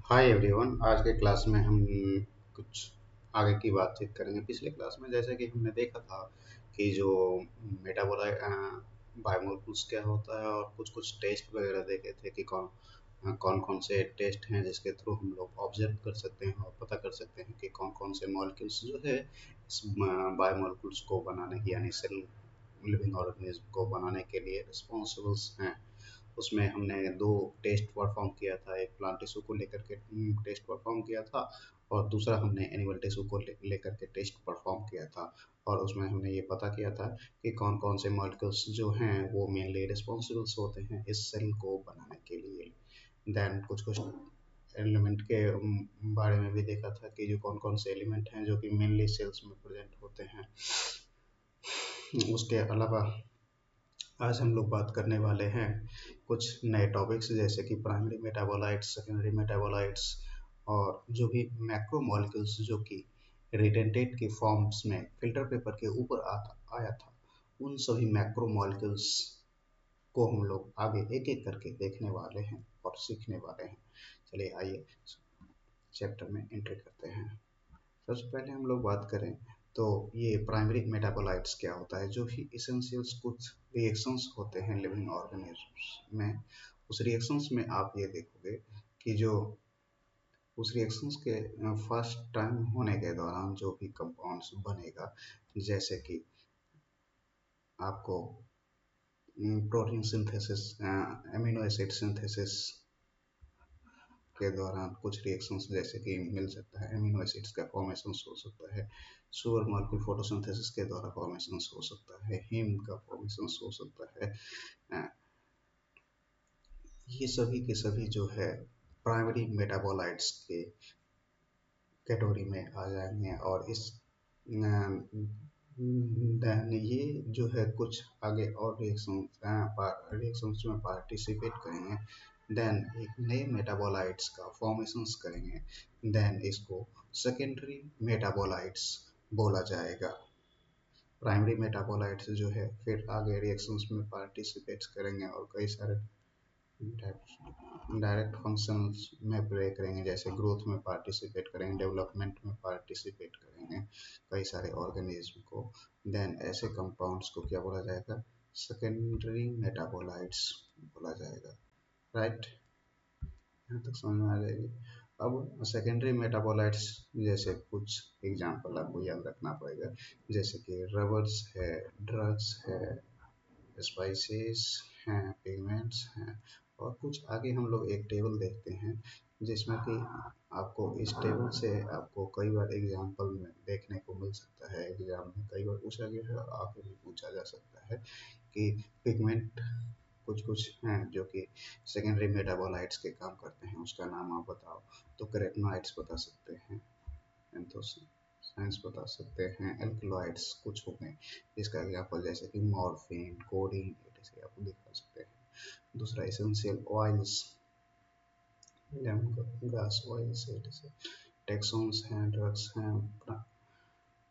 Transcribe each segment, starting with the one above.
Hi everyone. आज के class में हम कुछ आगे की बातचीत करेंगे। पिछले क्लास में जैसा कि हमने देखा था कि जो मेटाबोलाइट बायोमोलेक्यूल्स क्या होता है और कुछ कुछ टेस्ट वगैरह देखे थे कि कौन कौन से टेस्ट हैं जिसके थ्रू हम लोग ऑब्जर्व कर सकते हैं और पता कर सकते हैं कि कौन कौन से मॉलिक्यूल्स जो है इस बायोमोलेक्यूल्स को बनाने की यानी सेल लिविंग ऑर्गेनिज्म को बनाने के लिए रिस्पॉन्सिबल्स हैं। उसमें हमने दो टेस्ट परफॉर्म किया था। एक प्लांट टिश्यू को लेकर के टेस्ट परफॉर्म किया था और दूसरा हमने एनिमल टिश्यू को लेकर के टेस्ट परफॉर्म किया था। और उसमें हमने ये पता किया था कि कौन कौन से मॉलिक्यूल्स जो हैं वो मेनली रिस्पॉन्सिबल्स होते हैं इस सेल को बनाने के लिए। देन कुछ कुछ एलिमेंट के बारे में भी देखा था कि जो कौन कौन से एलिमेंट हैं जो कि मेनली सेल्स में प्रेजेंट होते हैं। उसके अलावा आज हम लोग बात करने वाले हैं कुछ नए टॉपिक्स जैसे कि प्राइमरी मेटाबोलाइट्स, सेकेंडरी मेटाबोलाइट्स और जो भी मैक्रो मॉलिक्यूल्स जो कि रिटेंटेट के फॉर्म्स में फिल्टर पेपर के ऊपर आया था, उन सभी मैक्रो मॉलिक्यूल्स को हम लोग आगे एक एक करके देखने वाले हैं और सीखने वाले हैं। चलिए आइए चैप्टर में एंट्री करते हैं। सबसे पहले हम लोग बात करें तो ये प्राइमरी मेटाबोलाइट्स क्या होता है। जो भी इसेंशियल्स कुछ रिएक्शंस होते हैं लिविंग ऑर्गेनिजम्स में, उस रिएक्शंस में आप ये देखोगे कि जो उस रिएक्शंस के फर्स्ट टाइम होने के दौरान जो भी कंपाउंड्स बनेगा, जैसे कि आपको protein synthesis, amino acid synthesis के दौरान कुछ रिएक्शंस जैसे कि मिल सकता है, एमिनो एसिड्स का फॉर्मेशन हो सकता है, सुगर मॉलिक्यूल फोटोसिंथेसिस के द्वारा फॉर्मेशन हो सकता है, हीम का फॉर्मेशन हो सकता है। अ, ये सभी के सभी जो है प्राइमरी मेटाबोलाइट्स के कैटेगरी में आ जाएंगे। और इस देन ये जो है कुछ आगे और रिएक्शंस में पार्टिसिपेट करेंगे। देन एक नए मेटाबोलाइट्स का फॉर्मेशंस करेंगे। देन इसको सेकेंडरी मेटाबोलाइट्स बोला जाएगा। प्राइमरी मेटाबोलाइट्स जो है फिर आगे रिएक्शंस में पार्टिसिपेट करेंगे और कई सारे डायरेक्ट फंक्शंस में प्ले करेंगे, जैसे ग्रोथ में पार्टिसिपेट करेंगे, डेवलपमेंट में पार्टिसिपेट करेंगे कई सारे ऑर्गेनिज्म को। देन ऐसे कंपाउंड्स को क्या बोला जाएगा? सेकेंडरी मेटाबोलाइट्स बोला जाएगा। राइट, यहाँ तक समझ में आ जाएगी। अब सेकेंडरी मेटाबोलाइट्स जैसे कुछ एग्जांपल आपको याद रखना पड़ेगा, जैसे कि रबर्स है, ड्रग्स है, स्पाइसेस हैं, पिगमेंट्स हैं। और कुछ आगे हम लोग एक टेबल देखते हैं जिसमें कि आपको इस टेबल से आपको कई बार एग्जाम्पल में देखने को मिल सकता है, एग्जाम में कई बार पूछा गया है और आगे भी पूछा जा सकता है कि पिगमेंट कुछ कुछ हैं जो कि सेकेंडरी मेटाबोलाइट्स के काम करते हैं, उसका नाम आप बताओ। तो कैरोटीनॉइड्स बता सकते हैं, एंथोसाइंस बता सकते हैं, एल्कलॉइड्स कुछ हो गए इसका एग्जाम्पल, जैसे कि मॉर्फिन, कोडीन, जैसे आप दिखा सकते हैं। दूसरा essential oils, lemon grass oils, जैसे टेक्सोन्स हैं, ड्रग्स हैं,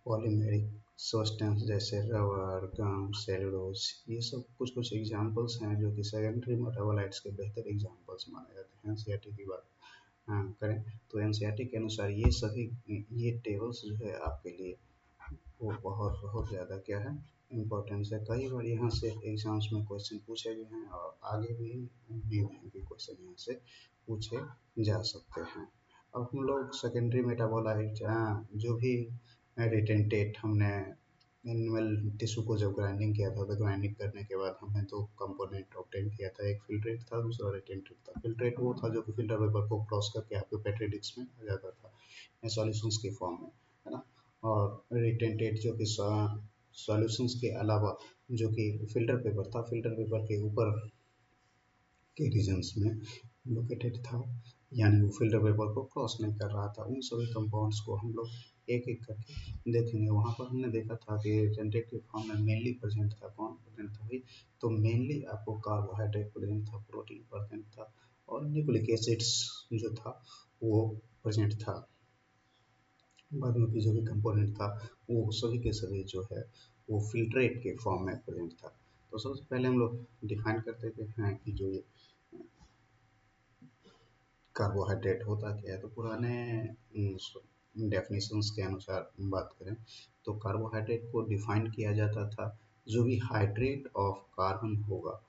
पॉलीमेरिक सब्सटेंस जैसे रबर, गम, सेलुलोज। ये सब कुछ कुछ एग्जाम्पल्स हैं जो कि सेकेंडरी मेटाबोलाइट्स के बेहतर एग्जाम्पल्स माने जाते हैं। एनसीईआरटी की बात करें तो एनसीईआरटी के अनुसार ये सभी ये टेबल्स जो है आपके लिए वो बहुत बहुत ज़्यादा क्या है, इम्पोर्टेंस है। कई बार यहाँ से एग्जाम्स में क्वेश्चन पूछे गए हैं और आगे भी उम्मीद है कि क्वेश्चन यहाँ से पूछे जा सकते हैं। अब हम लोग सेकेंडरी मेटाबोलाइट जो भी रिटेंटेट हमने एनिमल टिश्यू को जब ग्राइंडिंग किया था, तो ग्राइंडिंग करने के बाद हमने दो कंपोनेंट ऑब्टेन किया था, एक फिल्ट्रेट था, दूसरा रिटेंटेट था। फिल्ट्रेट वो था जो कि फिल्टर पेपर को क्रॉस करके आपके पेट्री डिस्क में आ जाता था सॉल्यूशंस के फॉर्म में, है ना। और रिटेंटेट जो कि सॉल्यूशंस के अलावा जो कि फिल्टर पेपर था, फिल्टर पेपर के ऊपर के रीजन्स में लोकेटेड था, यानी वो फिल्टर पेपर को क्रॉस नहीं कर रहा था। उन सभी कंपाउंड्स को हम लोग एक एक करके देखेंगे। वहाँ पर हमने देखा था कि जेनेटिक फॉर्म में मेनली प्रेजेंट था, कौन प्रेजेंट था भाई? तो मेनली आपको कार्बोहाइड्रेट प्रेजेंट था, प्रोटीन प्रेजेंट था और न्यूक्लिक एसिड्स जो था वो प्रेजेंट था। बाद में भी जो भी कंपोनेंट था वो सभी के सभी जो है वो फिल्ट्रेट के फॉर्म में प्रेजेंट था। तो सबसे पहले हम लोग डिफाइन करते हैं कि जो ये कार्बोहाइड्रेट होता क्या है, तो पुराने डेफिनेशंस के अनुसार बात करें तो कार्बोहाइड्रेट को डिफाइन किया जाता था जो भी हाइड्रेट ऑफ कार्बन होगा,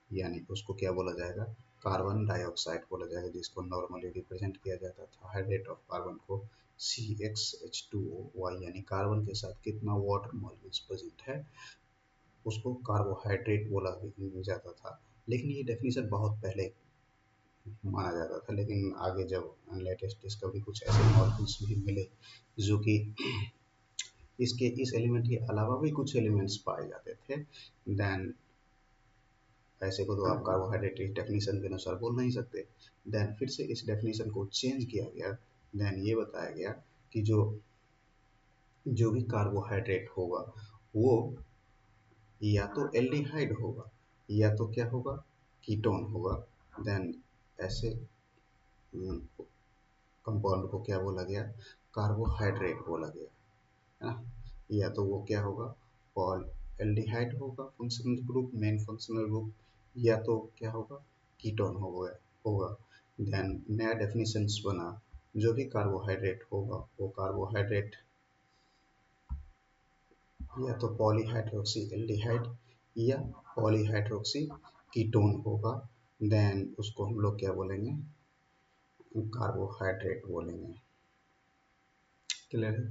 यानी उसको क्या बोला जाएगा, कार्बन डाइऑक्साइड बोला जाएगा, जिसको नॉर्मली रिप्रेजेंट किया जाता था हाइड्रेट ऑफ कार्बन को CxH2O, यानी कार्बन के साथ कितना वाटर मॉलिक्यूल्स प्रेजेंट है उसको कार्बोहाइड्रेट बोला जाता था। लेकिन ये डेफिनेशन बहुत पहले माना जाता था, लेकिन आगे जब लेटेस्ट डिस्कवरी कुछ ऐसे मॉलिक्यूल्स भी मिले जो कि इसके इस एलिमेंट के अलावा भी कुछ एलिमेंट्स पाए जाते थे, देन ऐसे को तो आप कार्बोहाइड्रेट इस डेफिनेशन के अनुसार बोल नहीं सकते। देन फिर से इस डेफिनेशन को चेंज किया गया। देन ये बताया गया कि जो जो भी कार्बोहाइड्रेट होगा वो या तो एल्डिहाइड होगा या तो क्या होगा, कीटोन होगा। देन ऐसे कंपाउंड को क्या बोला गया, कार्बोहाइड्रेट बोला गया, है ना। या तो वो क्या होगा, पॉल एल्डिहाइड होगा functional group, main functional group, या तो क्या होगा, कीटोन होगा। देन नया डेफिनेशंस बना, जो भी कार्बोहाइड्रेट होगा वो कार्बोहाइड्रेट या तो पॉलीहाइड्रोक्सी एल्डिहाइड या पॉलीहाइड्रोक्सी कीटोन होगा। देन उसको हम लोग क्या बोलेंगे, कार्बोहाइड्रेट बोलेंगे। क्लियर है।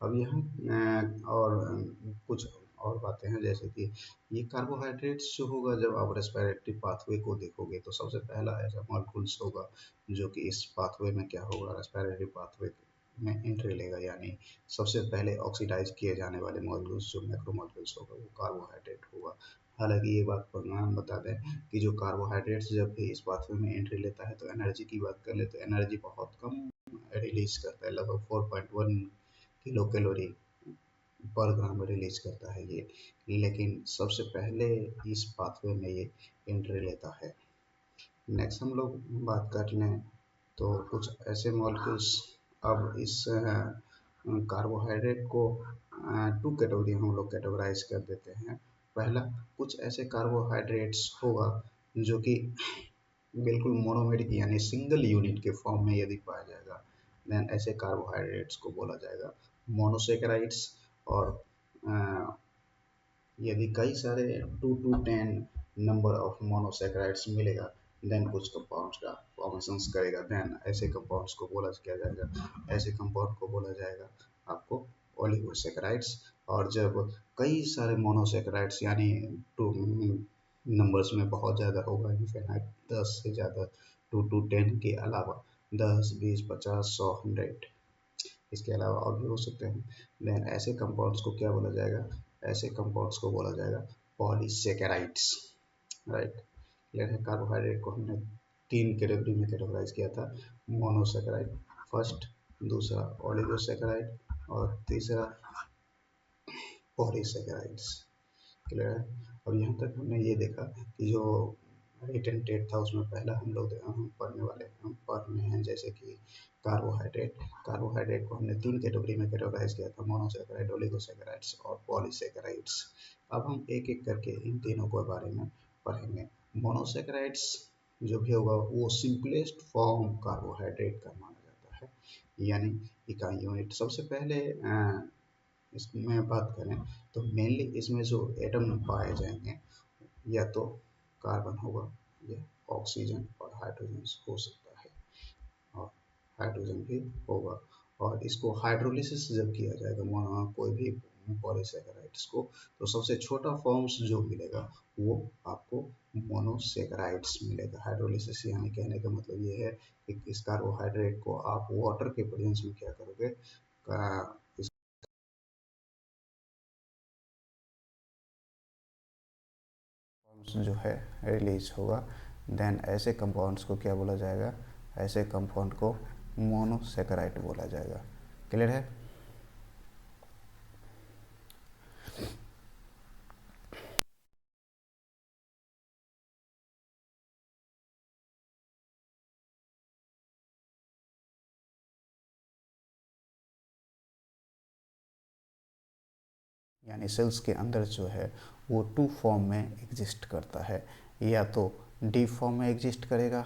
अब यहाँ और कुछ और बातें हैं, जैसे कि ये कार्बोहाइड्रेट्स जो होगा, जब आप रेस्पिरेटरी पाथवे को देखोगे तो सबसे पहला ऐसा मॉलिक्यूल्स होगा जो कि इस पाथवे में क्या होगा, रेस्पिरेटरी पाथवे में एंट्री लेगा, यानी सबसे पहले ऑक्सीडाइज किए जाने वाले मॉलिक्यूल्स जो मैक्रोमॉलिक्यूल्स होगा वो कार्बोहाइड्रेट होगा। हालांकि ये बात पर हम बता दें कि जो कार्बोहाइड्रेट्स जब भी इस पाथवे में एंट्री लेता है तो एनर्जी की बात कर ले तो एनर्जी बहुत कम रिलीज करता है, लगभग 4.1 किलो कैलोरी पर ग्राम रिलीज करता है ये। लेकिन सबसे पहले इस पाथवे में ये एंट्री लेता है। नेक्स्ट हम लोग बात कर लें तो कुछ ऐसे मॉलिक्यूल्स, अब इस कार्बोहाइड्रेट को टू कैटेगरी हम लोग कैटेगराइज कर देते हैं। पहला, कुछ ऐसे कार्बोहाइड्रेट्स होगा जो कि बिल्कुल मोनोमेरिक यानी सिंगल यूनिट के फॉर्म में यदि पाया जाएगा, देन ऐसे कार्बोहाइड्रेट्स को बोला जाएगा मोनोसेकेराइड्स। और यदि कई सारे 2 to 10 नंबर ऑफ मोनोसेकेराइड्स मिलेगा, देन कुछ कंपाउंड्स का फॉर्मेशंस करेगा, देन ऐसे कंपाउंड्स को बोला क्या जाएगा, ऐसे कंपाउंड को बोला जाएगा आपको ओलिगोसेकेराइड्स। और जब कई सारे मोनोसेकेराइड्स यानी टू नंबर्स में बहुत ज़्यादा होगा, इनफिनाइट 10 से ज़्यादा, 2 to 10 के अलावा 10, 20, 50, 100, 100, इसके अलावा और भी हो सकते हैं, देन ऐसे कंपाउंड्स को क्या बोला जाएगा, ऐसे कंपाउंड्स को बोला जाएगा पॉलीसेकेराइड्स। राइट, क्लियर है। कार्बोहाइड्रेट को हमने 3 कैटेगरी में कैटेगराइज किया था, मोनोसेकेराइड फर्स्ट, दूसरा ओलिगोसेकेराइड और तीसरा पॉलीसेकेराइड्स। क्लियर है। अब यहाँ तक हमने ये देखा कि जो रिटन टेट था उसमें पहला हम पढ़ने वाले हम पढ़ रहे हैं, जैसे कि कार्बोहाइड्रेट को हमने 3 कैटेगरी में कैटेगराइज किया था, मोनोसेकेराइड, ओलिगोसेकेराइड्स और पॉलीसेकेराइड्स। अब हम एक एक करके इन तीनों के बारे में पढ़ेंगे। मोनोसेकेराइड्स जो भी होगा वो सिंपलेस्ट फॉर्म कार्बोहाइड्रेट का माना जाता है, यानी इकाई यूनिट। सबसे पहले इसमें बात करें तो मेनली इसमें जो एटम पाए जाएंगे या तो कार्बन होगा या ऑक्सीजन और हाइड्रोजन हो सकता है, और हाइड्रोजन भी होगा। और इसको हाइड्रोलिसिस जब किया जाएगा कोई भी पॉलीसेकेराइड्स को, तो सबसे छोटा फॉर्म्स जो मिलेगा वो आपको मोनोसेकेराइड्स मिलेगा। हाइड्रोलिसिस यानी कहने का मतलब ये है कि इस कार्बोहाइड्रेट को आप वाटर के प्रेजेंस में क्या करोगे, जो है रिलीज होगा। देन ऐसे कंपाउंड्स को क्या बोला जाएगा, ऐसे कंपाउंड को मोनोसेकेराइड बोला जाएगा। क्लियर है। यानी सेल्स के अंदर जो है वो 2 फॉर्म में एग्जिस्ट करता है, या तो डी फॉर्म में एग्जिस्ट करेगा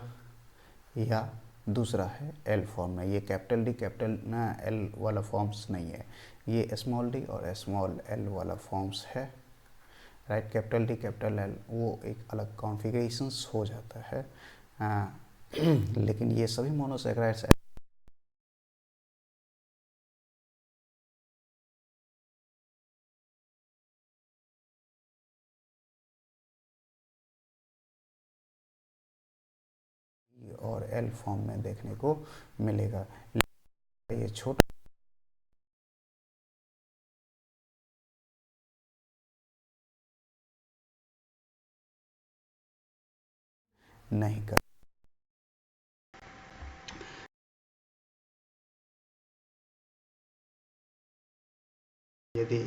या दूसरा है एल फॉर्म में। ये कैपिटल डी कैपिटल ना एल वाला फॉर्म्स नहीं है, ये स्मॉल डी और स्मॉल एल वाला फॉर्म्स है, right. Capital D capital L वो एक अलग कॉन्फ़िगरेशंस हो जाता है। लेकिन ये सभी मोनोसेक्राइड्स और एल फॉर्म में देखने को मिलेगा। ये छोटा नहीं कर यदि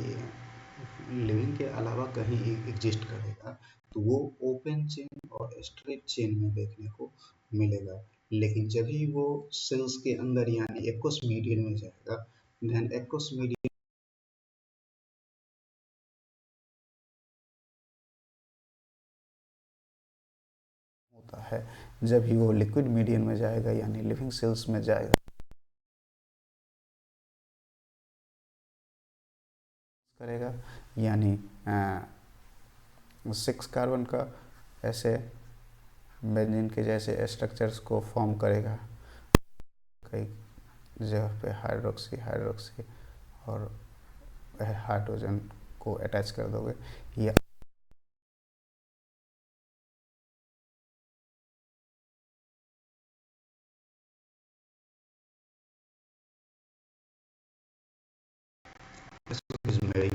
लिविंग के अलावा कहीं एग्जिस्ट करेगा तो वो ओपन चेन और स्ट्रेट चेन में देखने को मिलेगा। लेकिन जब ही वो सेल्स के अंदर यानी एक्वस मीडियम में जाएगा, देन एक्वस मीडियम होता है। जब ही वो लिक्विड मीडियम में जाएगा यानी लिविंग सेल्स में जाएगा करेगा, यानी 6 कार्बन का ऐसे बेंजीन के जैसे स्ट्रक्चर्स को फॉर्म करेगा। कई जगह पे हाइड्रोक्सी हाइड्रोक्सी और हाइड्रोजन को अटैच कर दोगे, ये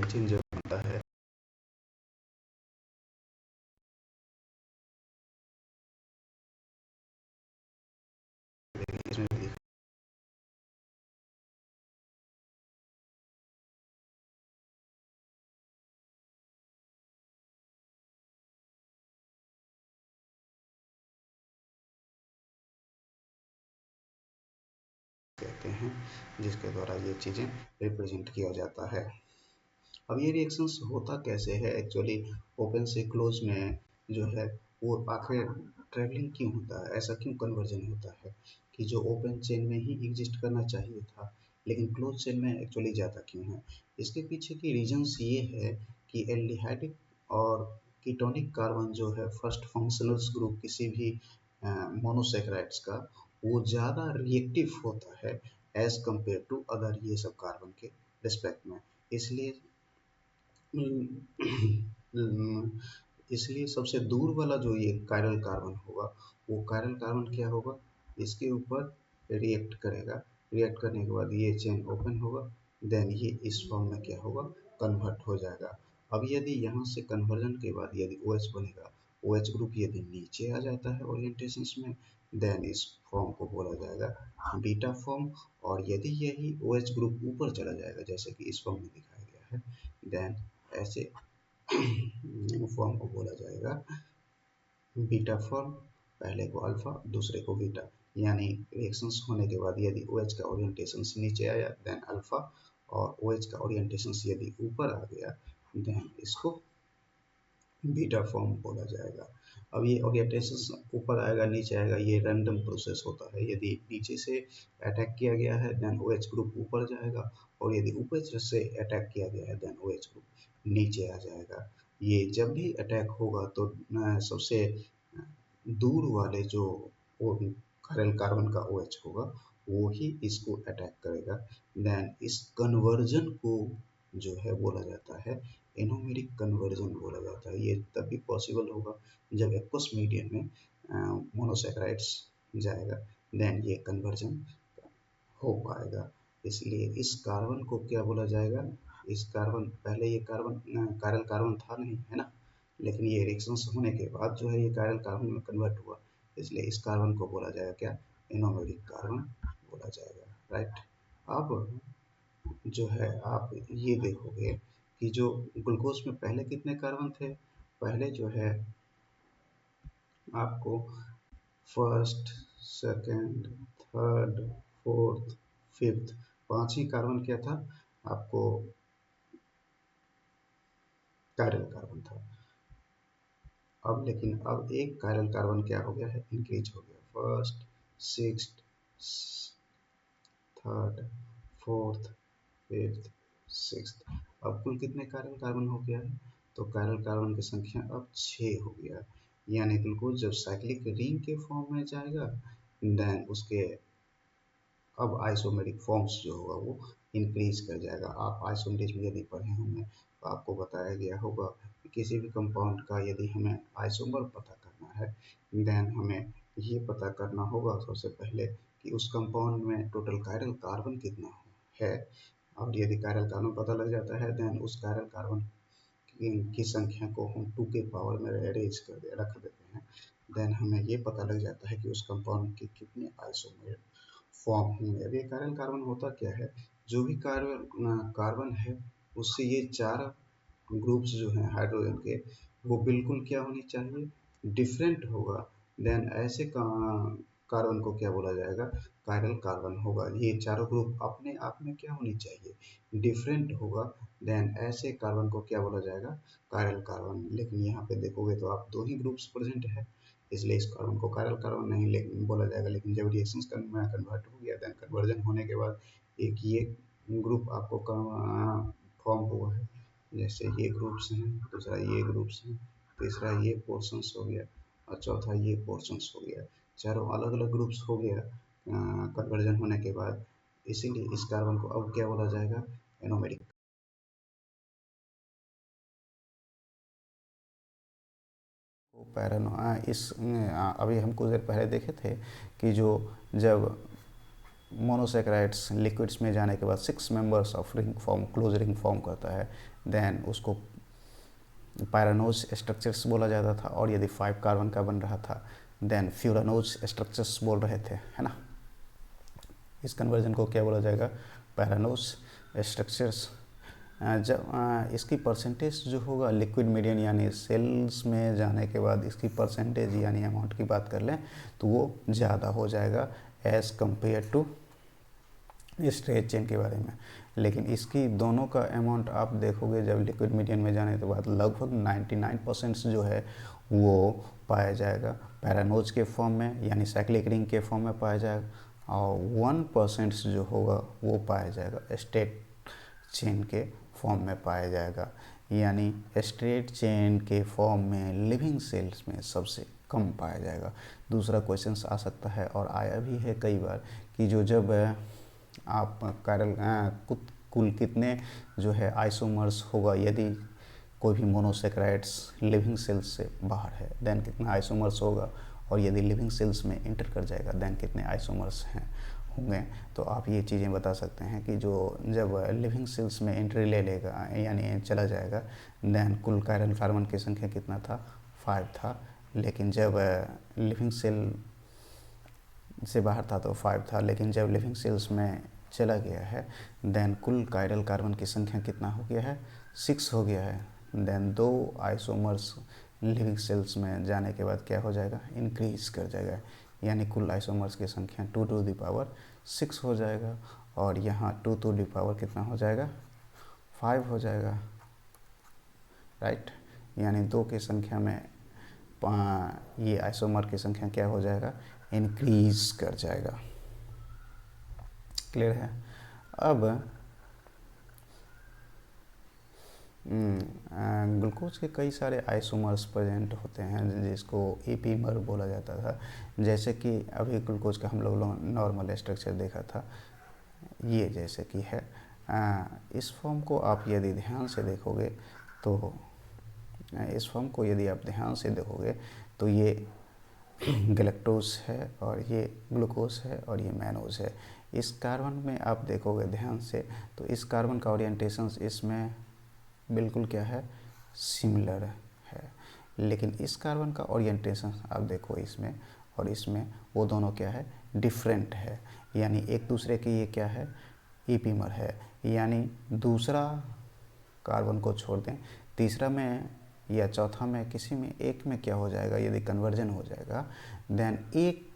चेन जब बनता है इसमें भी कहते हैं, जिसके द्वारा ये चीज़ें रिप्रेजेंट किया जाता है। अब ये रिएक्शंस होता कैसे है एक्चुअली, ओपन से क्लोज में जो है वो आखिर ट्रैवलिंग क्यों होता है, ऐसा क्यों कन्वर्जन होता है कि जो ओपन चेन में ही एग्जिस्ट करना चाहिए था लेकिन क्लोज चेन में एक्चुअली जाता क्यों है। इसके पीछे की रीजंस ये है कि एल्डिहाइडिक और कीटोनिक कार्बन जो है फर्स्ट फंक्शनल्स ग्रुप किसी भी मोनोसेक्राइड्स का, वो ज़्यादा रिएक्टिव होता है एज कंपेयर टू अदर ये सब कार्बन के रिस्पेक्ट में। इसलिए इसलिए सबसे दूर वाला जो ये कायरल कार्बन होगा, वो कायरल कार्बन क्या होगा, इसके ऊपर रिएक्ट करेगा। रिएक्ट करने के बाद ये चेन ओपन होगा, देन ये इस फॉर्म में क्या होगा, कन्वर्ट हो जाएगा। अब यदि यहाँ से कन्वर्जन के बाद यदि ओ OH बनेगा, ओ OH ग्रुप यदि नीचे आ जाता है ओरिएंटेशंस में, देन इस फॉर्म को बोला जाएगा बीटा फॉर्म। और यदि यही ओ OH ग्रुप ऊपर चला जाएगा जैसे कि इस फॉर्म में दिखाया गया है, देन ऐसे फॉर्म को बोला जाएगा बीटा फॉर्म। पहले को अल्फा, दूसरे को बीटा, यानी रिएक्शंस होने के बाद यदि OH का ओरिएंटेशन नीचे आया देन अल्फा, और OH का ओरिएंटेशन यदि ऊपर आ गया देन इसको बीटा फॉर्म बोला जाएगा। अब ये ओरिएंटेशन ऊपर आएगा नीचे आएगा, ये रैंडम प्रोसेस होता है। यदि नीचे से अटैक किया गया है देन OH ग्रुप ऊपर जाएगा, और यदि ऊपर से अटैक किया गया है देन OH ग्रुप नीचे आ जाएगा। ये जब भी अटैक होगा तो सबसे दूर वाले जो वो कायरल कार्बन का OH होगा वो ही इसको अटैक करेगा। देन इस कन्वर्जन को जो है बोला जाता है एनोमेरिक कन्वर्जन बोला जाता है। ये तभी पॉसिबल होगा जब एक्वस मीडियम में मोनोसेक्राइड्स जाएगा, देन ये कन्वर्जन हो पाएगा। इसलिए इस कार्बन को क्या बोला जाएगा, इस कार्बन, पहले ये कार्बन कायरल कार्बन था नहीं, है ना, लेकिन ये रिएक्शंस होने के बाद जो है ये कायरल कार्बन में कन्वर्ट हुआ, इसलिए इस कार्बन को बोला जाएगा क्या, एनोमेरिक कार्बन बोला जाएगा, राइट। अब जो है आप ये देखोगे कि जो ग्लूकोज में पहले कितने कार्बन थे, पहले जो है आपको first, second, third, fourth, fifth, पांच ही कार्बन क्या था आपको, कायरल कार्बन था। अब लेकिन अब एक कायरल कार्बन क्या हो गया है, इंक्रीज हो गया, first, sixth, third, fourth, fifth, sixth. अब कुल कितने कायरल कार्बन हो गया है? तो कायरल कार्बन की संख्या अब 6 हो गया। यानी ग्लूकोज जब साइक्लिक रिंग के फॉर्म में जाएगा, देन उसके अब आइसोमेरिक फॉर्म्स जो होगा वो इंक्रीज कर जाएगा। आप आइसोमेरिज्म यदि पढ़े होंगे तो आपको बताया गया होगा कि किसी भी कंपाउंड का यदि हमें आइसोमर पता करना है, देन हमें ये पता करना होगा सबसे पहले कि उस कंपाउंड में टोटल कायरल कार्बन कितना है। और यदि कायरल कार्बन पता लग जाता है, देन उस कायरल कार्बन की संख्या को हम 2 के पावर में अरेंज रख देते हैं। देन हमें ये पता लग जाता है कि उस कंपाउंड के कितने आइसोमर फॉर्म होंगे। अब ये कायरल कार्बन होता क्या है? जो भी कार्बन है उससे ये 4 ग्रुप्स जो हैं हाइड्रोजन के, वो बिल्कुल क्या होनी चाहिए? डिफरेंट होगा। देन ऐसे कार्बन को क्या बोला जाएगा? कायरल कार्बन होगा। ये चारों ग्रुप अपने आप में क्या होनी चाहिए? डिफरेंट होगा। देन ऐसे कार्बन को क्या बोला जाएगा? Chiral carbon. लेकिन यहाँ पे देखोगे तो आप 2 ही ग्रुप्स प्रेजेंट है, इसलिए इस कार्बन को कायरल कार्बन नहीं लेकिन बोला जाएगा। लेकिन जब रिएक्शन में कन्वर्ट हो गया, देन कन्वर्जन होने के बाद एक ये ग्रुप आपको फॉर्म हुआ है। जैसे ये ग्रुप्स हैं, दूसरा ये ग्रुप्स हैं, तीसरा ये पोर्शंस हो गया और चौथा ये पोर्शंस हो गया। चारों अलग अलग ग्रुप्स हो गया कन्वर्जन होने के बाद। इसीलिए इस कार्बन को अब क्या बोला जाएगा? एनोमेरिक। पैरानो अभी हम कुछ देर पहले देखे थे कि जो जब मोनोसेक्राइड्स लिक्विड्स में जाने के बाद 6 members of ring form, close ring form करता है, देन उसको पैरानोज स्ट्रक्चर्स बोला जाता था। और यदि 5 कार्बन का बन रहा था, देन फ्यूरानोज स्ट्रक्चर्स बोल रहे थे, है ना। इस कन्वर्जन को क्या बोला जाएगा? पैरानोज स्ट्रक्चर्स। जब इसकी परसेंटेज जो होगा लिक्विड मीडियम यानी सेल्स में जाने के बाद इसकी परसेंटेज यानी अमाउंट की बात कर लें तो वो ज़्यादा हो जाएगा as compare to stretch chain के बारे में। लेकिन इसकी दोनों का अमाउंट आप देखोगे जब लिक्विड मीडियम में जाने के बाद लगभग 99% जो है वो पाया जाएगा पैरानोज के फॉर्म में यानी साइक्लिक रिंग के फॉर्म में पाया जाएगा, और 1% जो होगा वो पाया जाएगा स्ट्रेट चेन के फॉर्म में पाया जाएगा। यानी स्ट्रेट चेन के फॉर्म में लिविंग सेल्स में सबसे कम पाया जाएगा। दूसरा क्वेश्चन आ सकता है और आया भी है कई बार कि जो जब आप कुल कितने जो है आइसोमर्स होगा यदि कोई भी मोनोसेक्राइड्स लिविंग सेल्स से बाहर है, देन कितना आइसोमर्स होगा, और यदि लिविंग सेल्स में इंटर कर जाएगा देन कितने आइसोमर्स हैं होंगे। तो आप ये चीज़ें बता सकते हैं कि जो जब लिविंग सेल्स में एंट्री ले लेगा यानी चला जाएगा, देन कुल कायरल कार्बन की संख्या कितना था? 5 था। लेकिन जब लिविंग सेल से बाहर था तो 5 था, लेकिन जब लिविंग सेल्स में चला गया है देन कुल कायरल कार्बन की संख्या कितना हो गया है? 6 हो गया है। देन 2 आइसोमर्स लिविंग सेल्स में जाने के बाद क्या हो जाएगा? इंक्रीज कर जाएगा, यानी कुल आइसोमर्स की संख्या 2 टू द पावर 6 हो जाएगा। और यहाँ 2 टू द पावर कितना हो जाएगा? 5 हो जाएगा, राइट। यानी 2 की संख्या में ये आइसोमर की संख्या क्या हो जाएगा? इंक्रीज कर जाएगा। क्लियर है? अब ग्लूकोज के कई सारे आइसोमर्स प्रेजेंट होते हैं जिसको एपीमर बोला जाता था। जैसे कि अभी ग्लूकोज का हम लोग नॉर्मल स्ट्रक्चर देखा था, ये जैसे कि है। इस फॉर्म को आप यदि ध्यान से देखोगे तो इस फॉर्म को यदि आप ध्यान से देखोगे तो ये गैलेक्टोज है और ये ग्लूकोज है और ये मैनोज है। इस कार्बन में आप देखोगे ध्यान से तो इस कार्बन का ओरिएंटेशन इसमें बिल्कुल क्या है? सिमिलर है। लेकिन इस कार्बन का ओरिएंटेशन आप देखो इसमें और इसमें, वो दोनों क्या है? डिफरेंट है। यानी एक दूसरे के ये क्या है? ईपीमर है। यानी दूसरा कार्बन को छोड़ दें, तीसरा में या चौथा में किसी में एक में क्या हो जाएगा? यदि कन्वर्जन हो जाएगा देन एक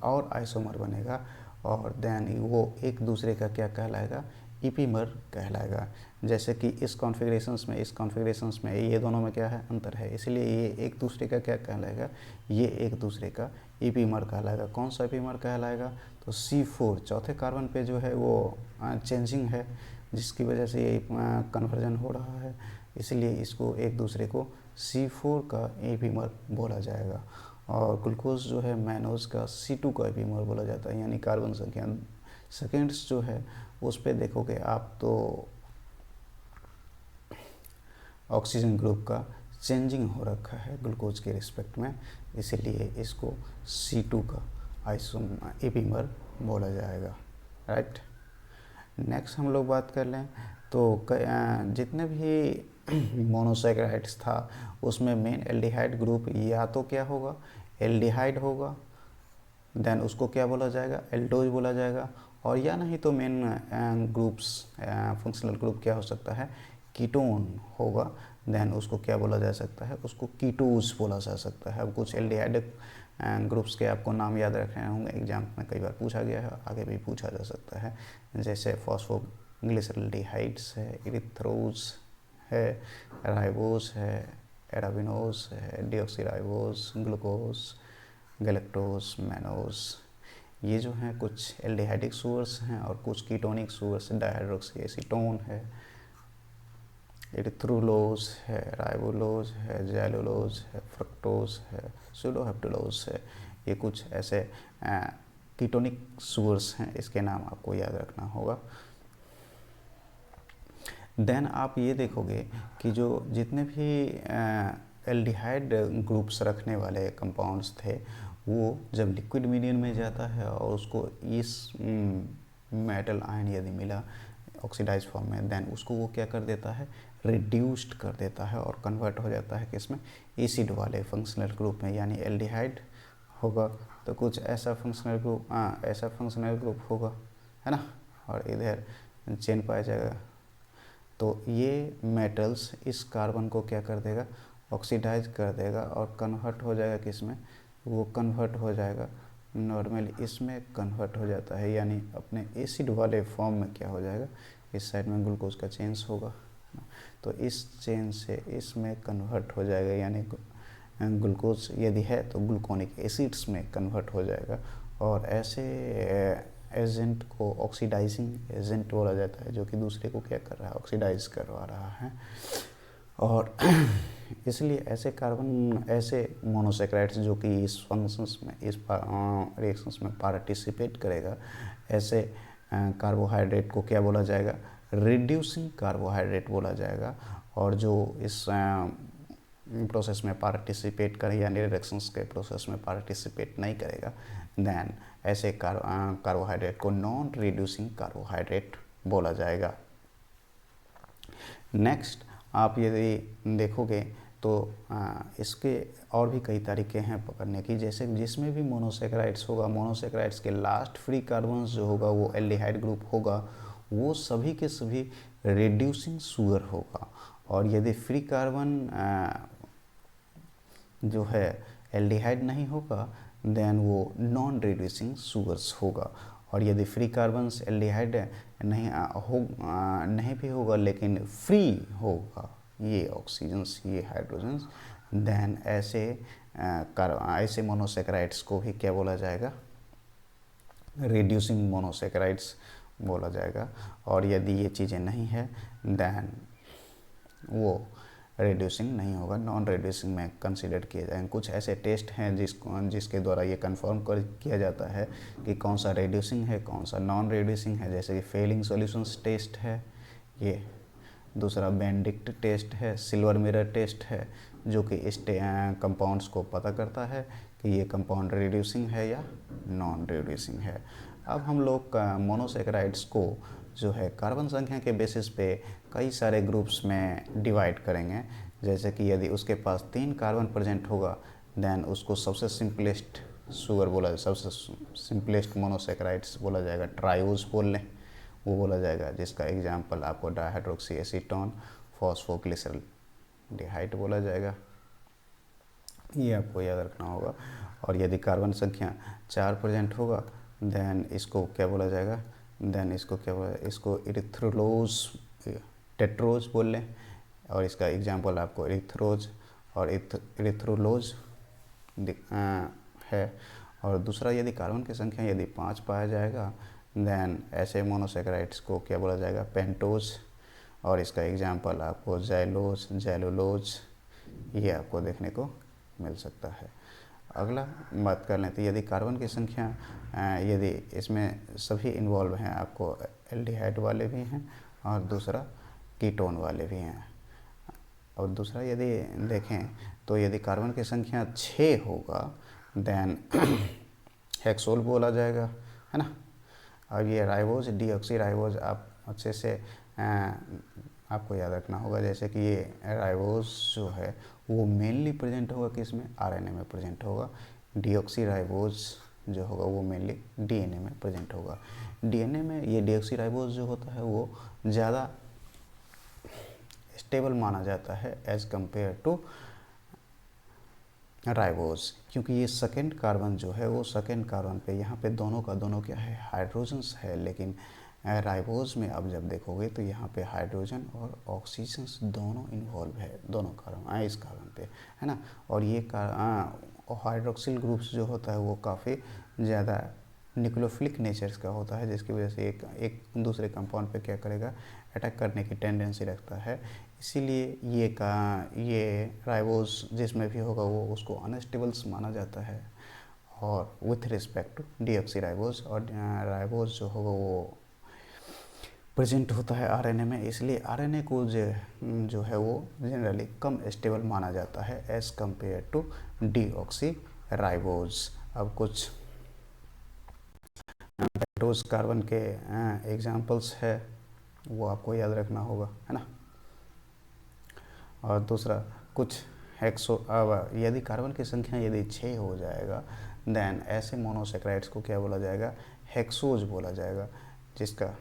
और आइसोमर बनेगा और देन वो एक दूसरे का क्या कहलाएगा? ईपीमर कहलाएगा। जैसे कि इस कॉन्फ़िगरेशंस में ये दोनों में क्या है, अंतर है, इसलिए ये एक दूसरे का क्या कहलाएगा, ये एक दूसरे का ईपीमर कहलाएगा। कौन सा ईपीमर कहलाएगा, तो C4 चौथे कार्बन पे जो है वो चेंजिंग है, जिसकी वजह से ये कन्वर्जन हो रहा है, इसलिए इसको एक दूसरे को C4 का ईपीमर बोला जाएगा। और ग्लूकोज जो है मैनोज का C2 का ईपीमर बोला जाता है, यानी कार्बन संख्या सेकेंड्स जो है उस पर देखोगे आप तो ऑक्सीजन ग्रुप का चेंजिंग हो रखा है ग्लूकोज के रिस्पेक्ट में, इसीलिए इसको C2 का ईपीमर बोला जाएगा। राइट, नेक्स्ट हम लोग बात कर लें तो जितने भी मोनोसैकेराइड्स था उसमें मेन एल्डिहाइड ग्रुप या तो क्या होगा, एल्डिहाइड होगा, देन उसको क्या बोला जाएगा, एल्डोज बोला जाएगा, और या नहीं तो मेन ग्रुप्स फंक्शनल ग्रुप क्या हो सकता है, कीटोन होगा, देन उसको क्या बोला जा सकता है, उसको कीटोज बोला जा सकता है। अब कुछ एल्डिहाइड ग्रुप्स के आपको नाम याद रखने होंगे, एग्जाम में कई बार पूछा गया है, आगे भी पूछा जा सकता है, जैसे फॉस्फोग्लिसरल्डिहाइड्स है, इरिथ्रोज है, राइबोस है, एराबिनोज है, डिऑक्सीराइबोस, ग्लूकोज, गैलेक्टोज, मैनोज, ये जो हैं कुछ एल्डिहाइडिक सुगर्स हैं, और कुछ कीटोनिक सुगर्स, डायहाइड्रोक्सी एसीटोन है, एरिथ्रोलोज है, राइबोलोज है, जैलोलोज है, फ्रक्टोज है, सूडोहेप्टेलोज है, ये कुछ ऐसे कीटोनिक सुगर्स हैं, इसके नाम आपको याद रखना होगा। देन आप ये देखोगे कि जो जितने भी एल्डिहाइड ग्रुप्स रखने वाले कंपाउंड्स थे वो जब लिक्विड मीडियम में जाता है और उसको इस मेटल आयन यदि मिला ऑक्सीडाइज फॉर्म में, देन उसको वो क्या कर देता है, रिड्यूस्ड कर देता है और कन्वर्ट हो जाता है किसमें, एसिड वाले फंक्शनल ग्रुप में, यानी एल्डिहाइड होगा तो कुछ ऐसा फंक्शनल ग्रुप होगा, है ना, और इधर चेन पाया जाएगा। तो ये मेटल्स इस कार्बन को क्या कर देगा, ऑक्सीडाइज कर देगा और कन्वर्ट हो जाएगा किसमें, वो कन्वर्ट हो जाएगा नॉर्मली इसमें कन्वर्ट हो जाता है, यानी अपने एसिड वाले फॉर्म में क्या हो जाएगा, इस साइड में ग्लूकोज का चेंज होगा, तो इस चेंज से इसमें कन्वर्ट हो जाएगा, यानी ग्लूकोज यदि है तो ग्लूकोनिक एसिड्स में कन्वर्ट हो जाएगा, और ऐसे एजेंट को ऑक्सीडाइजिंग एजेंट बोला जाता है, जो कि दूसरे को क्या कर रहा है, ऑक्सीडाइज करवा रहा है। और इसलिए ऐसे मोनोसैकेराइड्स जो कि इस फंक्शंस में, इस रिएक्शंस में पार्टिसिपेट करेगा, ऐसे कार्बोहाइड्रेट को क्या बोला जाएगा, रिड्यूसिंग कार्बोहाइड्रेट बोला जाएगा। और जो इस प्रोसेस में पार्टिसिपेट करे यानी रिएक्शंस के प्रोसेस में पार्टिसिपेट नहीं करेगा, देन ऐसे कार्बोहाइड्रेट को नॉन रिड्यूसिंग कार्बोहाइड्रेट बोला जाएगा। नेक्स्ट आप यदि देखोगे तो इसके और भी कई तरीके हैं पकड़ने की, जैसे जिसमें भी मोनोसैकेराइड्स होगा, मोनोसैकेराइड्स के लास्ट फ्री कार्बन जो होगा वो एल्डिहाइड ग्रुप होगा, वो सभी के सभी रिड्यूसिंग शुगर होगा। और यदि फ्री कार्बन जो है एल्डिहाइड नहीं होगा, देन वो नॉन रिड्यूसिंग शुगर्स होगा। और यदि फ्री कार्बन्स एल्डिहाइड नहीं भी होगा लेकिन फ्री होगा ये ऑक्सीजन्स, ये हाइड्रोजन्स, देन ऐसे मोनोसैकेराइड्स को भी क्या बोला जाएगा, रिड्यूसिंग मोनोसैकेराइड्स बोला जाएगा। और यदि ये चीज़ें नहीं है देन वो रिड्यूसिंग नहीं होगा, नॉन रिड्यूसिंग में कंसीडर किए जाएंगे। कुछ ऐसे टेस्ट हैं जिसके द्वारा ये कंफर्म किया जाता है कि कौन सा रिड्यूसिंग है, कौन सा नॉन रिड्यूसिंग है, जैसे कि फेलिंग सॉल्यूशंस टेस्ट है ये, दूसरा बेनेडिक्ट टेस्ट है, सिल्वर मिरर टेस्ट है, जो कि इस कंपाउंड्स को पता करता है कि ये कंपाउंड रिड्यूसिंग है या नॉन रिड्यूसिंग है। अब हम लोग मोनोसैकेराइड्स को जो है कार्बन संख्या के बेसिस पे कई सारे ग्रुप्स में डिवाइड करेंगे। जैसे कि यदि उसके पास 3 कार्बन प्रेजेंट होगा देन उसको सबसे सिंपलेस्ट शुगर बोला, सबसे सिंपलेस्ट मोनोसैकेराइड्स बोला जाएगा, ट्रायोज बोल लें वो बोला जाएगा, जिसका एग्जांपल आपको डायहाइड्रोक्सी एसीटोन, फॉस्फोग्लिसरल्डिहाइड बोला जाएगा, ये आपको याद रखना होगा। और यदि कार्बन संख्या 4 प्रेजेंट होगा देन इसको क्या बोला जाएगा, देन इसको क्या बोला, इसको इरिथ्रोलोज टेट्रोज बोल लें, और इसका एग्जांपल आपको इरिथ्रोज और इरिथ्रोलोज है। और दूसरा, यदि कार्बन की संख्या यदि 5 पाया जाएगा देन ऐसे मोनोसेकेराइड्स को क्या बोला जाएगा, पेंटोज, और इसका एग्जांपल आपको जाइलोज, जेलुलोज ये आपको देखने को मिल सकता है। अगला बात कर लें तो यदि कार्बन की संख्या यदि इसमें सभी इन्वॉल्व हैं, आपको एल्डिहाइड वाले भी हैं और दूसरा कीटोन वाले भी हैं। और दूसरा यदि देखें तो यदि कार्बन की संख्या 6 होगा देन हेक्सोल बोला जाएगा, है ना। और ये राइबोज, डीऑक्सी राइबोज आप अच्छे से आपको याद रखना होगा, जैसे कि ये राइबोज जो है वो मेनली प्रेजेंट होगा किसमें, आरएनए में प्रेजेंट होगा। डीऑक्सी राइबोज जो होगा वो मेनली डीएनए में प्रेजेंट होगा। डीएनए में ये डीऑक्सी राइबोज जो होता है वो ज़्यादा स्टेबल माना जाता है एज कंपेयर टू राइबोज, क्योंकि ये सेकेंड कार्बन जो है वो सेकेंड कार्बन पे यहाँ पे दोनों का दोनों क्या है, हाइड्रोजन्स है। लेकिन राइबोज में अब जब देखोगे तो यहाँ पे हाइड्रोजन और ऑक्सीजन्स दोनों इन्वॉल्व है, दोनों कार्बन इस कार्बन पे, है ना। और ये हाइड्रोक्सिल ग्रुप्स जो होता है वो काफ़ी ज़्यादा न्यूक्लियोफिलिक नेचर्स का होता है, जिसकी वजह से एक दूसरे कंपाउंड पे क्या करेगा, अटैक करने की टेंडेंसी रखता है। इसीलिए ये राइबोज जिसमें भी होगा वो उसको अनस्टेबल्स माना जाता है। और with respect two deoxy ribose, और राइबोज जो होगा वो प्रेजेंट होता है आरएनए में, इसलिए आरएनए को जो है वो जनरली कम स्टेबल माना जाता है as compare to deoxyribose. अब कुछ पेंटोज कार्बन के एग्जांपल्स है वो आपको याद रखना होगा, है ना। और दूसरा कुछ अब यदि कार्बन की संख्या यदि 6 हो जाएगा देन ऐसे मोनोसेक्राइड्स को क्या बोला जाएगा, हेक्सोज बोला जाएगा, जिसका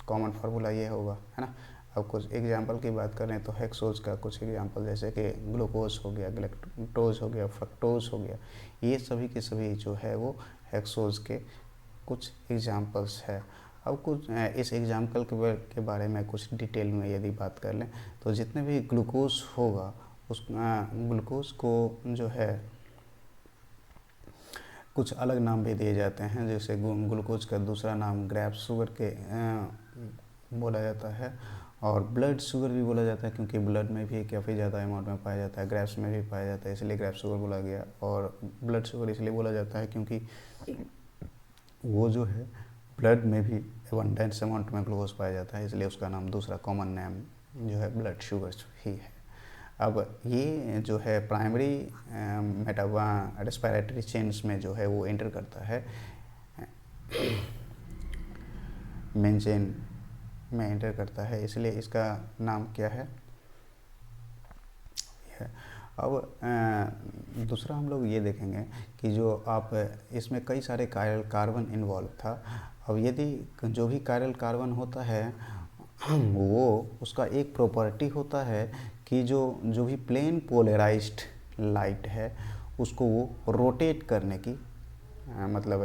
कॉमन फार्मूला ये होगा, है ना। अब कुछ एग्जांपल की बात करें तो हेक्सोज का कुछ एग्जांपल जैसे कि ग्लूकोज हो गया, गैलेक्टोज हो गया, फ्रक्टोज हो गया, ये सभी के सभी जो है वो हेक्सोज के कुछ एग्जांपल्स है। अब कुछ इस एग्जाम्पल के बारे में कुछ डिटेल में यदि बात कर लें तो जितने भी ग्लूकोज होगा उस ग्लूकोज को जो है कुछ अलग नाम भी दिए जाते हैं, जैसे ग्लूकोज का दूसरा नाम ग्रेप शुगर के बोला जाता है, और ब्लड शुगर भी बोला जाता है क्योंकि ब्लड में भी काफ़ी ज़्यादा अमाउंट में पाया जाता है, ग्रेप्स में भी पाया जाता है, इसलिए ग्रेप शुगर बोला गया। और ब्लड शुगर इसलिए बोला जाता है क्योंकि वो जो है ब्लड में भी एबंडेंस अमाउंट में ग्लूकोज पाया जाता है, इसलिए उसका नाम दूसरा कॉमन नेम जो है ब्लड शुगर ही है। अब ये जो है प्राइमरी रेस्पिरेटरी चेन्स में जो है वो एंटर करता है, मेन चेन में एंटर करता है, इसलिए इसका नाम क्या है। अब दूसरा हम लोग ये देखेंगे कि जो आप इसमें कई सारे कार्बन इन्वॉल्व था। अब यदि जो भी कायरल कार्बन होता है वो उसका एक प्रॉपर्टी होता है कि जो भी प्लेन पोलराइज्ड लाइट है उसको वो रोटेट करने की मतलब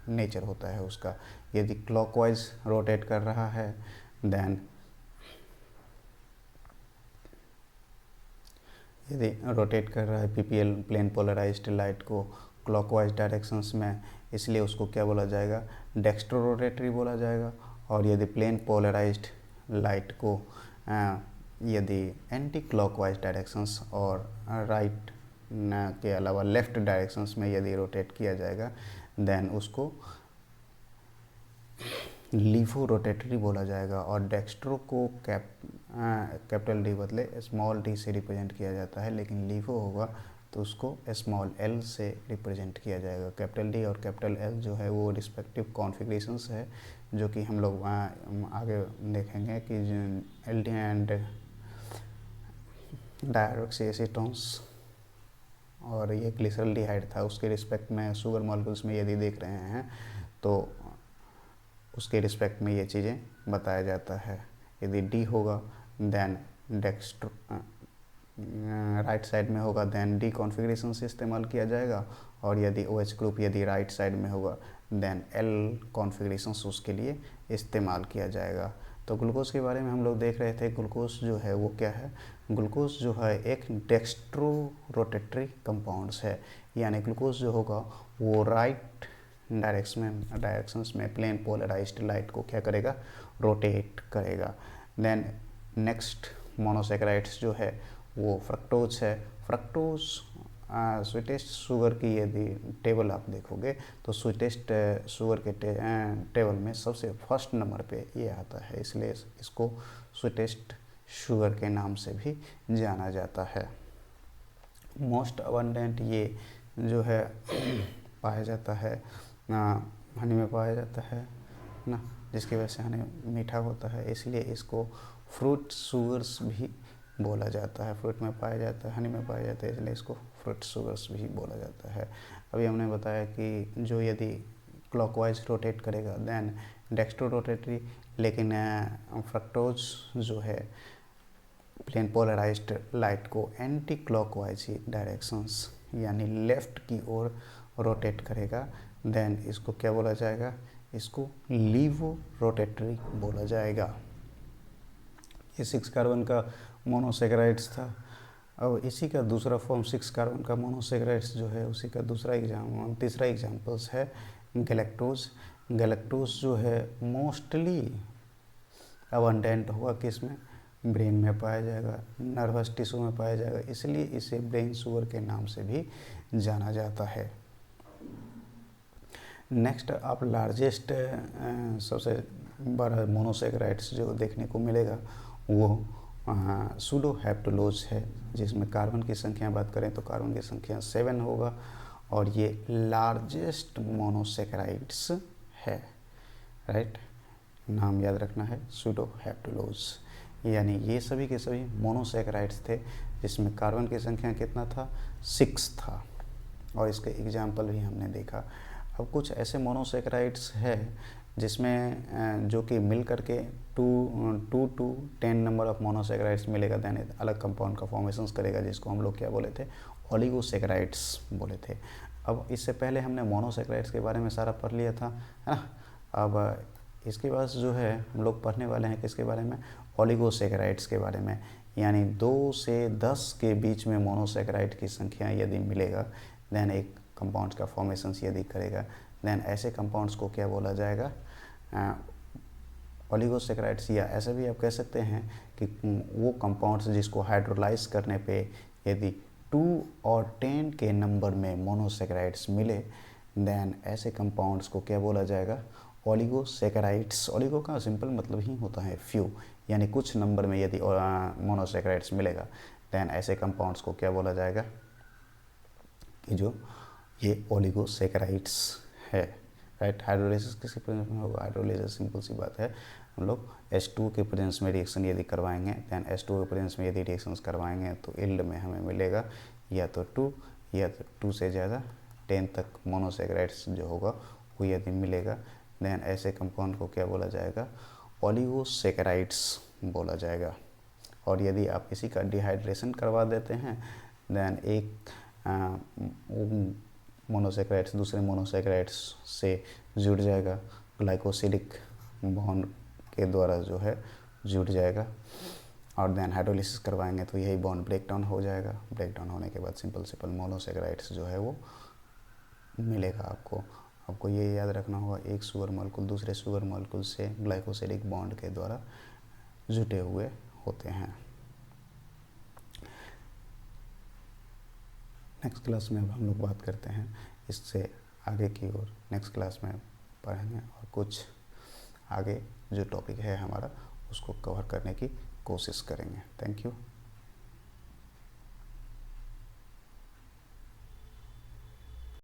नेचर होता है उसका। यदि क्लॉकवाइज रोटेट कर रहा है देन यदि रोटेट कर रहा है पीपीएल प्लेन पोलराइज्ड लाइट को क्लॉकवाइज डायरेक्शंस में, इसलिए उसको क्या बोला जाएगा, डेक्स्ट्रो रोटेटरी बोला जाएगा। और यदि प्लेन पोलराइज्ड लाइट को यदि एंटी क्लॉकवाइज डायरेक्शंस और राइट के अलावा लेफ्ट डायरेक्शंस में यदि रोटेट किया जाएगा देन उसको लीफो रोटेटरी बोला जाएगा। और डेक्स्ट्रो को कैपिटल डी बदले स्मॉल डी से रिप्रेजेंट किया जाता है, लेकिन लीफो होगा तो उसको स्मॉल एल से रिप्रेजेंट किया जाएगा। कैपिटल डी और कैपिटल एल जो है वो रिस्पेक्टिव कॉन्फ़िगरेशंस है जो कि हम लोग आगे देखेंगे कि एल डी एंड डायऑक्सी एसीटोन्स और ये ग्लिसरल्डिहाइड था, उसके रिस्पेक्ट में शुगर मॉलिक्यूल्स में यदि देख रहे हैं तो उसके रिस्पेक्ट में ये चीज़ें बताया जाता है। यदि डी होगा देन राइट साइड में होगा देन डी कॉन्फ़िगरेशन से इस्तेमाल किया जाएगा, और यदि OH ग्रुप यदि राइट साइड में होगा देन L कॉन्फ़िगरेशन उसके लिए इस्तेमाल किया जाएगा। तो ग्लूकोज के बारे में हम लोग देख रहे थे। ग्लूकोज जो है वो क्या है? ग्लूकोज जो है एक डेक्स्ट्रो रोटेटरी कंपाउंड्स है, यानी ग्लूकोज जो होगा वो राइट डायरेक्शंस में प्लेन पोलराइज्ड लाइट को क्या करेगा? रोटेट करेगा। देन नेक्स्ट मोनोसेकेराइड्स जो है वो फ्रक्टोज है। फ्रक्टोज स्वीटेस्ट शुगर की यदि टेबल आप देखोगे तो स्वीटेस्ट शुगर के टेबल में सबसे फर्स्ट नंबर पे ये आता है, इसलिए इसको स्वीटेस्ट शुगर के नाम से भी जाना जाता है। मोस्ट अबंडेंट ये जो है पाया जाता है हनी में पाया जाता है ना, जिसकी वजह से हनी मीठा होता है, इसलिए इसको फ्रूट शुगर्स भी बोला जाता है। फ्रूट में पाया जाता है, हनी में पाया जाता है, इसलिए इसको फ्रूट शुगर्स भी बोला जाता है। अभी हमने बताया कि जो यदि क्लॉकवाइज रोटेट करेगा देन डेक्स्ट्रो रोटेटरी, लेकिन फ्रक्टोज जो है प्लेन पोलराइज्ड लाइट को एंटी क्लॉकवाइज ही डायरेक्शंस यानी लेफ्ट की ओर रोटेट करेगा, देन इसको क्या बोला जाएगा? इसको लीवो रोटेटरी बोला जाएगा। ये 6 कार्बन का मोनोसेकेराइड्स था। अब इसी का दूसरा फॉर्म 6 कार्बन का मोनोसेकेराइड्स जो है उसी का तीसरा एग्जाम्पल्स है गैलेक्टोज। गैलेक्टोज जो है मोस्टली अबंडेंट होगा किस में? ब्रेन में पाया जाएगा, नर्वस टिश्यू में पाया जाएगा, इसलिए इसे ब्रेन शुगर के नाम से भी जाना जाता है। नेक्स्ट आप लार्जेस्ट सबसे बड़ा मोनोसेकेराइड्स जो देखने को मिलेगा वो सूडो हेप्टुलोज है, जिसमें कार्बन की संख्या बात करें तो कार्बन की संख्या 7 होगा, और ये लार्जेस्ट मोनोसेकेराइड्स है। राइट, नाम याद रखना है सूडो हेप्टुलोज, यानी ये सभी के सभी मोनोसेकेराइड्स थे जिसमें कार्बन की संख्या कितना था? 6 था, और इसके एग्जाम्पल भी हमने देखा। अब कुछ ऐसे मोनोसेकेराइड्स है जिसमें जो कि मिल करके 2 to 10 नंबर ऑफ मोनोसेकेराइड्स मिलेगा, देन अलग कंपाउंड का फॉर्मेशंस करेगा, जिसको हम लोग क्या बोले थे? ओलिगोसेकेराइड्स बोले थे। अब इससे पहले हमने मोनोसेकेराइड्स के बारे में सारा पढ़ लिया था, है ना। अब इसके बाद जो है हम लोग पढ़ने वाले हैं किसके बारे में? ओलिगोसेकेराइड्स के बारे में, यानी 2 से 10 के बीच में मोनोसेकेराइड की संख्या यदि मिलेगा देन एक कंपाउंड्स का फॉर्मेशंस यदि करेगा, देन ऐसे कंपाउंड्स को क्या बोला जाएगा? ओलिगोसेकेराइड्स। या ऐसा भी आप कह सकते हैं कि वो कंपाउंड्स जिसको हाइड्रोलाइज करने पे यदि 2 और 10 के नंबर में मोनोसेकेराइड्स मिले देन ऐसे कंपाउंड्स को क्या बोला जाएगा? ओलिगोसेकेराइड्स। ओलिगो का सिंपल मतलब ही होता है फ्यू, यानी कुछ नंबर में यदि मोनोसेकेराइड्स मिलेगा देन ऐसे कंपाउंड्स को क्या बोला जाएगा? कि जो ये ओलिगोसेकेराइड्स है। राइट, हाइड्रोलाइसिस किसके प्रेजेंस में होगा? हाइड्रोलाइसिस सिंपल सी बात है, हम लोग H2 के प्रेजेंस में रिएक्शन यदि करवाएंगे देन H2 के प्रेजेंस में यदि रिएक्शंस करवाएंगे तो यील्ड में हमें मिलेगा या तो 2 या तो 2 से ज़्यादा 10 तक मोनोसेकेराइड्स जो होगा वो यदि मिलेगा देन ऐसे कंपाउंड को क्या बोला जाएगा? ओलिगोसेकेराइड्स बोला जाएगा। और यदि आप इसी का डिहाइड्रेशन करवा देते हैं देन एक मोनोसेकेराइड्स दूसरे मोनोसेकेराइड्स से जुड़ जाएगा, ग्लाइकोसिडिक बॉन्ड के द्वारा जो है जुड़ जाएगा, और देन हाइड्रोलिसिस करवाएंगे तो यही बॉन्ड ब्रेक डाउन हो जाएगा। ब्रेक डाउन होने के बाद सिंपल मोनोसेकेराइड्स जो है वो मिलेगा आपको। आपको ये याद रखना होगा, एक शुगर मॉलिक्यूल दूसरे शुगर मॉलिक्यूल से ग्लाइकोसिडिक बॉन्ड के द्वारा जुटे हुए होते हैं। नेक्स्ट क्लास में अब हम लोग बात करते हैं इससे आगे की ओर, नेक्स्ट क्लास में पढ़ेंगे और कुछ आगे जो टॉपिक है हमारा उसको कवर करने की कोशिश करेंगे। Thank you.